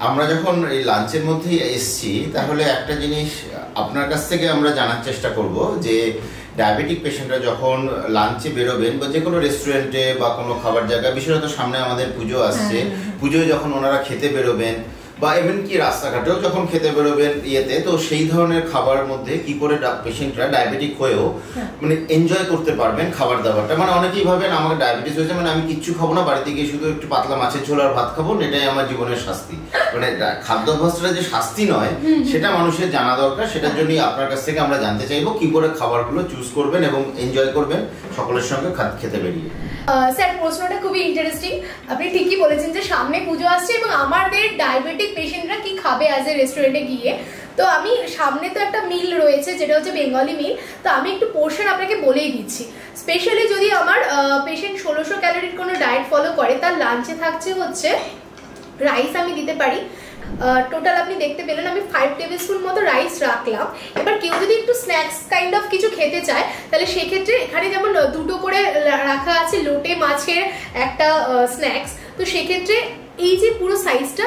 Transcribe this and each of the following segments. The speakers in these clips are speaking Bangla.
আমরা যখন এই লাঞ্চের মধ্যে এসেছি তাহলে একটা জিনিস আপনার কাছ থেকে আমরা জানার চেষ্টা করব যে ডায়াবেটিক পেশেন্টরা যখন লাঞ্চে বেরোবেন বা যে কোনো রেস্টুরেন্টে বা কোনো খাবার জায়গায়, বিশেষত সামনে আমাদের পুজো আসছে, পুজোয় যখন ওনারা খেতে বেরোবেন বা এমনকি রাস্তাঘাটেও যখন খেতে বেরোবেন ইয়েতে, তো সেই ধরনের খাবার মধ্যে কি করে পেশেন্টরা ডায়াবেটিক হয়েও মানে এনজয় করতে পারবেন খাবার দাবারটা। মানে অনেকেই ভাবেন আমার ডায়াবেটিস হয়েছে মানে আমি কিচ্ছু খাবো না, বাড়িতে গিয়ে শুধু একটু পাতলা মাছের ঝোল আর ভাত খাবো, এটাই আমার জীবনের শাস্তি। মানে খাদ্যাভ্যাসটা যে শাস্তি নয় সেটা মানুষের জানা দরকার। সেটার জন্যই আপনার কাছ থেকে আমরা জানতে চাইবো কি করে খাবারগুলো চুজ করবেন এবং এনজয় করবেন সকলের সঙ্গে খেতে বেরিয়ে। স্যার, প্রশ্নটা খুবই ইন্টারেস্টিং। আপনি ঠিকই বলেছেন যে সামনে পুজো আসছে এবং আমাদের ডায়াবেটিক পেশেন্টরা কি খাবে অ্যাজ এ রেস্টুরেন্টে গিয়ে। তো আমি সামনে তো একটা মিল রয়েছে যেটা হচ্ছে বেঙ্গলি মিল, তো আমি একটু পোর্শন আপনাকে বলেই দিচ্ছি। স্পেশালি যদি আমার পেশেন্ট 1600 ক্যালোরির কোনো ডায়েট ফলো করে, তার লাঞ্চে থাকছে হচ্ছে রাইস আমি দিতে পারি। টোটাল আপনি দেখতে পেলেন আমি 5 টেবিল স্পুন মতো রাইস রাখলাম। এবার কেউ যদি একটু স্ন্যাক্স কাইন্ড অফ কিছু খেতে চায় তাহলে সেক্ষেত্রে এখানে যেমন দুটো করে রাখা আছে লোটে মাছের একটা স্ন্যাক্স, তো সেক্ষেত্রে এই যে পুরো সাইজটা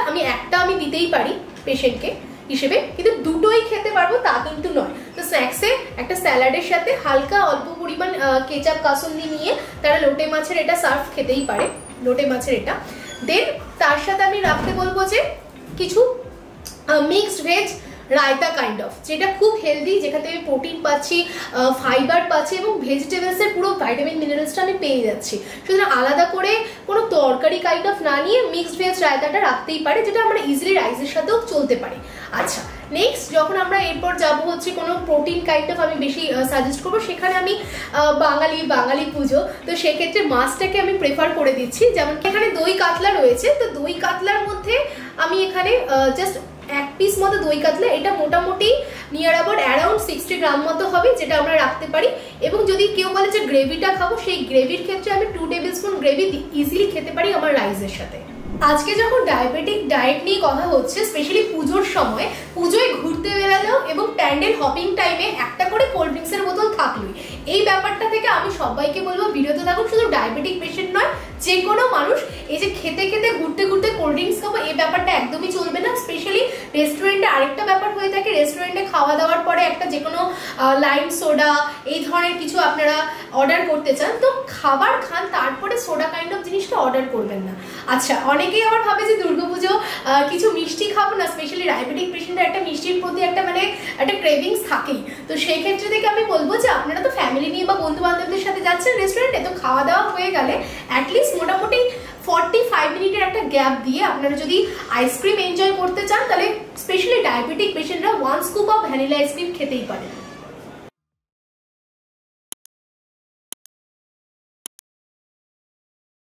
আমি দিতেই পারি পেশেন্টকে হিসেবে, কিন্তু দুটোই খেতে পারবো তা কিন্তু নয়। তো স্ন্যাক্সে একটা স্যালাডের সাথে হালকা অল্প পরিমাণ কেচাপ কাসুন্দি নিয়ে তারা লোটে মাছের এটা সার্ভ খেতেই পারে, লোটে মাছের এটা। দেন তার সাথে আমি রাখতে বলবো যে কিছু mixed veg raita kind of, যেটা খুব হেলদি, যেখানে আমি প্রোটিন পাচ্ছি, ফাইবার পাচ্ছি এবং ভেজিটেবলসের পুরো ভাইটামিন মিনারেলসটা আমি পেয়ে যাচ্ছি। সুতরাং আলাদা করে কোনো তরকারি কাইন্ড অফ না নিয়ে মিক্সড ভেজ রায়তাটা রাখতেই পারে, যেটা আমরা ইজিলি রাইসের সাথেও চলতে পারি। আচ্ছা, নেক্সট যখন আমরা এরপর যাবো হচ্ছে কোনো প্রোটিন কাইন্ড অফ আমি বেশি সাজেস্ট করবো, সেখানে আমি বাঙালি পুজো, তো সেক্ষেত্রে মাছটাকে আমি প্রেফার করে দিচ্ছি। যেমন এখানে দই কাতলা রয়েছে, তো দই কাতলার মধ্যে আমি এখানে জাস্ট 1 পিস মতো দই কাতলা, এটা মোটামুটি নিয়ার অ্যারাউন্ড 60 গ্রাম মতো হবে, যেটা আমরা রাখতে পারি। এবং যদি কেউ বলে যে গ্রেভিটা খাবো, সেই গ্রেভির ক্ষেত্রে আমি 2 টেবিল স্পুন গ্রেভি ইজিলি খেতে পারি আমার রাইসের সাথে। আজকে যখন ডায়াবেটিক ডায়েট নিয়ে কথা হচ্ছে, স্পেশালি পুজোর সময়, পুজোয় ঘুরতে বেরালেও এবং প্যান্ডেল হপিং টাইমে একটা করে কোল্ড ড্রিঙ্কসের বোতল থাকলোই, এই ব্যাপারটা থেকে আমি সবাইকে বলবো বিরত থাকুন। শুধু ডায়াবেটিক পেশেন্ট নয়, যে কোনো মানুষ এই যে খেতে খেতে ঘুরতে ঘুরতে কোল্ড ড্রিঙ্কস খাবো, এই ব্যাপারটা একদমই চলবে না। স্পেশালি রেস্টুরেন্টে আরেকটা ব্যাপার হয়ে থাকে, রেস্টুরেন্টে খাওয়া দাওয়ার পরে একটা যে কোনো লাইম সোডা এই ধরনের কিছু আপনারা অর্ডার করতে চান, তো খাবার খান তারপরে সোডা কাইন্ড অফ জিনিসটা অর্ডার করবেন না। আচ্ছা, অনেকেই আবার ভাবে যে দুর্গাপুজো কিছু মিষ্টি খাবো না, স্পেশালি ডায়াবেটিক পেশেন্টরা একটা মিষ্টির প্রতি একটা একটা ক্রেভিংস থাকেই। তো সেই ক্ষেত্রে থেকে আমি বলবো যে আপনারা তো ফ্যামিলি নিয়ে বা বন্ধু বান্ধবদের সাথে যাচ্ছেন রেস্টুরেন্টে, তো খাওয়া দাওয়া হয়ে গেলে অ্যাটলিস্ট মোটামুটি 45 মিনিটের একটা গ্যাপ দিয়ে আপনারা যদি আইসক্রিম এনজয় করতে চান, তাহলে স্পেশালি ডায়াবেটিক পেশেন্টরা 1 স্কুপ অফ ভ্যানিলা আইসক্রিম খেতেই পারেন।